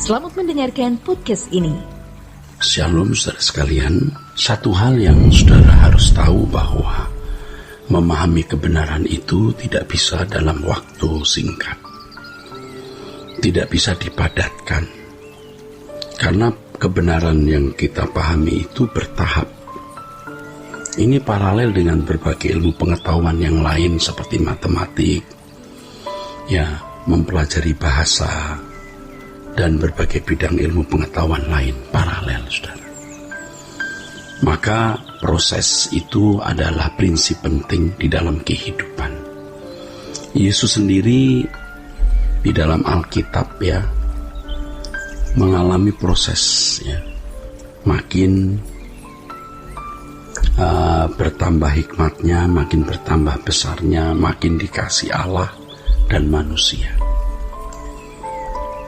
Selamat mendengarkan podcast ini. Shalom saudara sekalian, satu hal yang saudara harus tahu bahwa memahami kebenaran itu tidak bisa dalam waktu singkat. Tidak bisa dipadatkan. Karena kebenaran yang kita pahami itu bertahap. Ini paralel dengan berbagai ilmu pengetahuan yang lain seperti matematik, mempelajari bahasa, dan berbagai bidang ilmu pengetahuan lain paralel, saudara. Maka proses itu adalah prinsip penting di dalam kehidupan. Yesus sendiri di dalam Alkitab mengalami proses makin bertambah hikmatnya, makin bertambah besarnya, makin dikasih Allah dan manusia.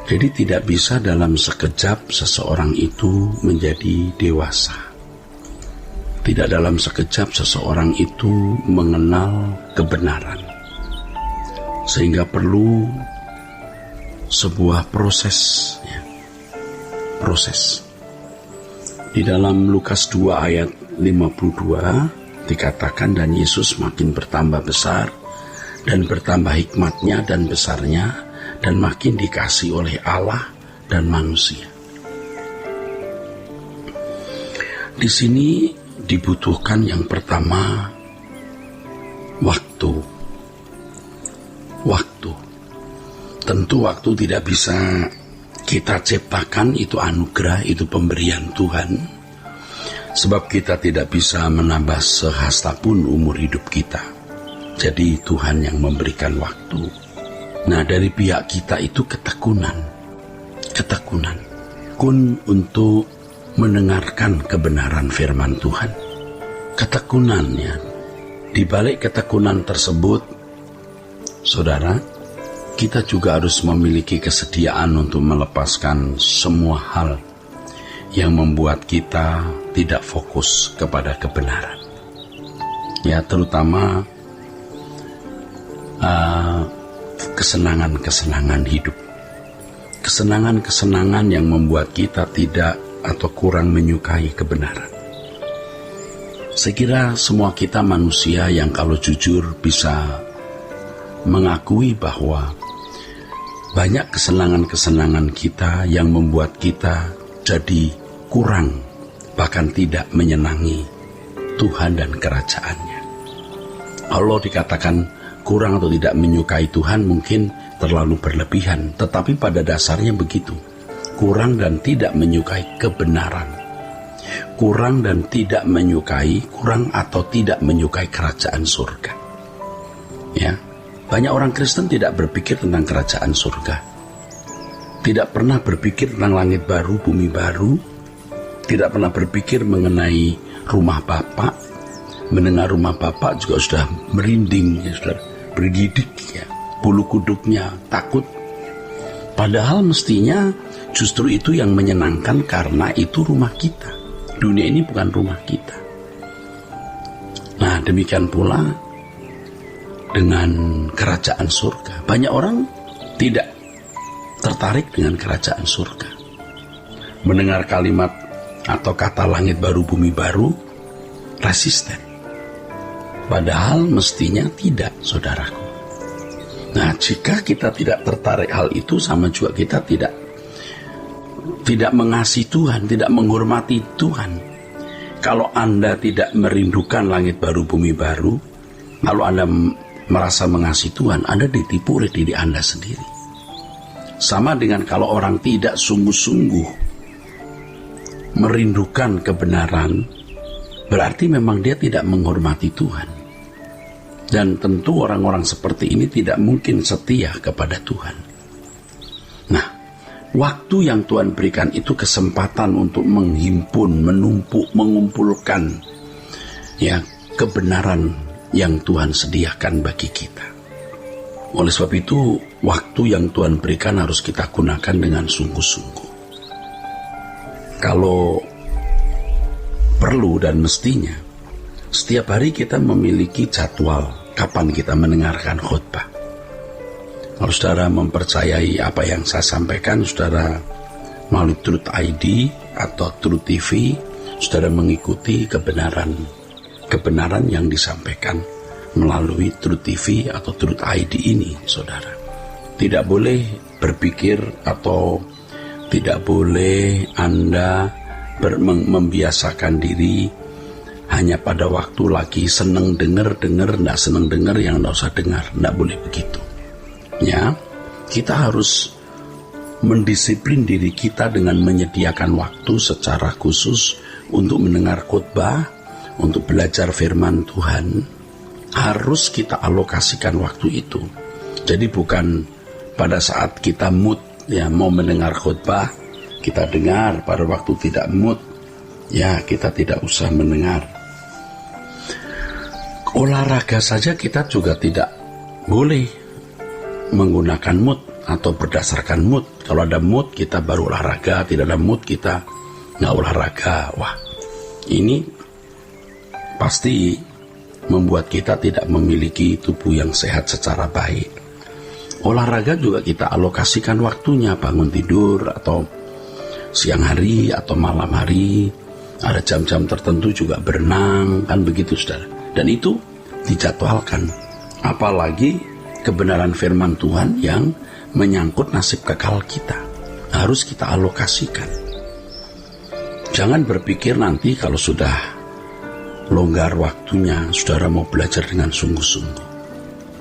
Jadi tidak bisa dalam sekejap seseorang itu menjadi dewasa. Tidak dalam sekejap seseorang itu mengenal kebenaran. Sehingga perlu sebuah proses. Proses. Di dalam Lukas 2 ayat 52 dikatakan, dan Yesus makin bertambah besar dan bertambah hikmatnya dan besarnya, dan makin dikasih oleh Allah dan manusia. Di sini dibutuhkan yang pertama waktu. Waktu. Tentu waktu tidak bisa kita ciptakan, itu anugerah, itu pemberian Tuhan. Sebab kita tidak bisa menambah sehasta pun umur hidup kita. Jadi Tuhan yang memberikan waktu. Nah, dari pihak kita itu ketekunan, untuk mendengarkan kebenaran firman Tuhan. Ketekunannya, di balik ketekunan tersebut, saudara, kita juga harus memiliki kesediaan untuk melepaskan semua hal yang membuat kita tidak fokus kepada kebenaran. Terutama kesenangan-kesenangan hidup. Kesenangan-kesenangan yang membuat kita tidak atau kurang menyukai kebenaran. Saya kira semua kita manusia yang kalau jujur bisa mengakui bahwa banyak kesenangan-kesenangan kita yang membuat kita jadi kurang, bahkan tidak menyenangi Tuhan dan kerajaannya. Kalau dikatakan kurang atau tidak menyukai Tuhan mungkin terlalu berlebihan, tetapi pada dasarnya begitu. Kurang dan tidak menyukai kebenaran. Kurang dan tidak menyukai, kurang atau tidak menyukai kerajaan surga. Banyak orang Kristen tidak berpikir tentang kerajaan surga. Tidak pernah berpikir tentang langit baru, bumi baru. Tidak pernah berpikir mengenai rumah Bapa. Mendengar rumah Bapa juga sudah merinding, sudah bergidik, bulu kuduknya takut. Padahal mestinya justru itu yang menyenangkan, karena itu rumah kita. Dunia ini bukan rumah kita. Nah, demikian pula dengan kerajaan surga. Banyak orang tidak tertarik dengan kerajaan surga. Mendengar kalimat atau kata langit baru, bumi baru, resisten. Padahal mestinya tidak, saudaraku. Nah, jika kita tidak tertarik hal itu, sama juga kita tidak mengasihi Tuhan, tidak menghormati Tuhan. Kalau Anda tidak merindukan langit baru, bumi baru, lalu Anda merasa mengasihi Tuhan, Anda ditipu oleh diri Anda sendiri. Sama dengan kalau orang tidak sungguh-sungguh merindukan kebenaran, berarti memang dia tidak menghormati Tuhan. Dan tentu orang-orang seperti ini tidak mungkin setia kepada Tuhan. Nah, waktu yang Tuhan berikan itu kesempatan untuk menghimpun, menumpuk, mengumpulkan kebenaran yang Tuhan sediakan bagi kita. Oleh sebab itu, waktu yang Tuhan berikan harus kita gunakan dengan sungguh-sungguh. Kalau perlu dan mestinya, setiap hari kita memiliki jadwal kapan kita mendengarkan khotbah. Kalau saudara mempercayai apa yang saya sampaikan, saudara melalui Truth ID atau Truth TV, saudara mengikuti kebenaran yang disampaikan melalui Truth TV atau Truth ID ini, saudara. Tidak boleh berpikir atau tidak boleh Anda membiasakan diri hanya pada waktu lagi seneng dengar, enggak seneng dengar, yang enggak usah dengar. Enggak boleh begitu. Ya, kita harus mendisiplin diri kita dengan menyediakan waktu secara khusus untuk mendengar khotbah, untuk belajar firman Tuhan. Harus kita alokasikan waktu itu. Jadi bukan pada saat kita mood, ya, mau mendengar khotbah, kita dengar. Pada waktu tidak mood, ya, kita tidak usah mendengar. Olahraga saja kita juga tidak boleh menggunakan mood atau berdasarkan mood. Kalau ada mood kita baru olahraga, tidak ada mood kita nggak olahraga. Wah, ini pasti membuat kita tidak memiliki tubuh yang sehat secara baik. Olahraga juga kita alokasikan waktunya, bangun tidur atau siang hari atau malam hari. Ada jam-jam tertentu juga berenang, kan begitu, saudara. Dan itu dijadwalkan. Apalagi kebenaran firman Tuhan yang menyangkut nasib kekal kita. Harus kita alokasikan. Jangan berpikir nanti kalau sudah longgar waktunya, saudara mau belajar dengan sungguh-sungguh.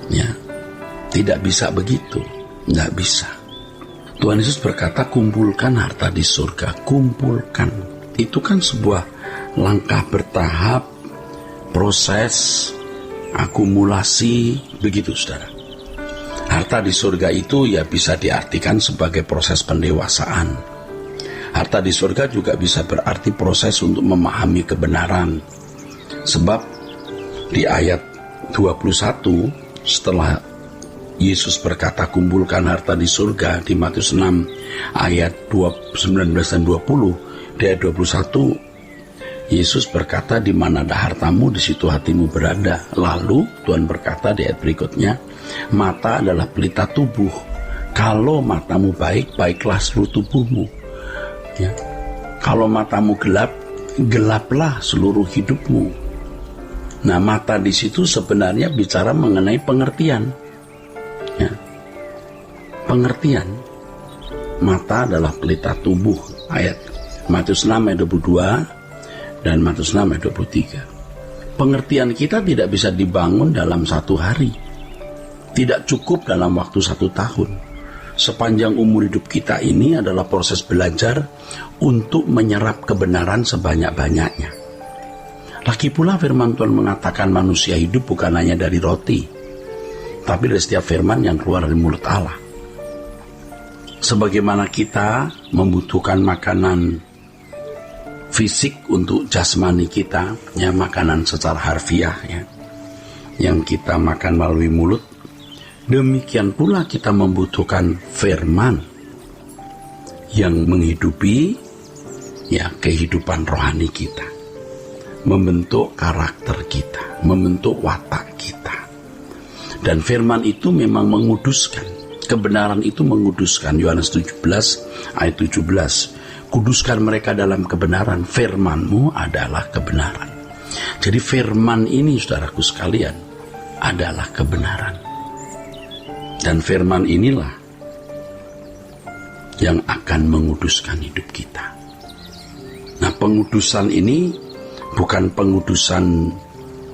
Ya, tidak bisa begitu. Tidak bisa. Tuhan Yesus berkata, kumpulkan harta di surga. Kumpulkan. Itu kan sebuah langkah bertahap, proses, akumulasi, begitu, saudara. Harta di surga itu ya bisa diartikan sebagai proses pendewasaan. Harta di surga juga bisa berarti proses untuk memahami kebenaran. Sebab di ayat 21 setelah Yesus berkata kumpulkan harta di surga di Matius 6 ayat 19 dan 20, di ayat 21 Yesus berkata, di mana ada hartamu, di situ hatimu berada. Lalu Tuhan berkata di ayat berikutnya, mata adalah pelita tubuh. Kalau matamu baik, baiklah seluruh tubuhmu. Ya. Kalau matamu gelap, gelaplah seluruh hidupmu. Nah, mata di situ sebenarnya bicara mengenai pengertian. Ya. Pengertian. Mata adalah pelita tubuh. Ayat Matius 6 ayat 22 dan Matius 6 ayat 23. Pengertian kita tidak bisa dibangun dalam satu hari. Tidak cukup dalam waktu 1 tahun. Sepanjang umur hidup kita ini adalah proses belajar untuk menyerap kebenaran sebanyak-banyaknya. Lagi pula firman Tuhan mengatakan manusia hidup bukan hanya dari roti, tapi dari setiap firman yang keluar dari mulut Allah. Sebagaimana kita membutuhkan makanan fisik untuk jasmani kita, ya, makanan secara harfiah, ya, yang kita makan melalui mulut, demikian pula kita membutuhkan firman yang menghidupi, ya, kehidupan rohani kita, membentuk karakter kita, membentuk watak kita. Dan firman itu memang menguduskan, kebenaran itu menguduskan. Yohanes 17 ayat 17, kuduskan mereka dalam kebenaran, firman-Mu adalah kebenaran. Jadi firman ini, saudaraku sekalian, adalah kebenaran. Dan firman inilah yang akan menguduskan hidup kita. Nah, pengudusan ini bukan pengudusan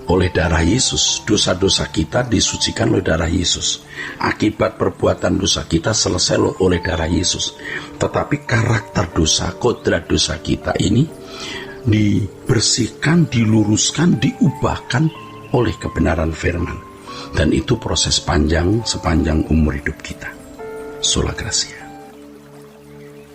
oleh darah Yesus. Dosa-dosa kita disucikan oleh darah Yesus. Akibat perbuatan dosa kita selesai oleh darah Yesus. Tetapi karakter dosa, kodrat dosa kita ini dibersihkan, diluruskan, diubahkan oleh kebenaran firman. Dan itu proses panjang sepanjang umur hidup kita. Sola Gracia.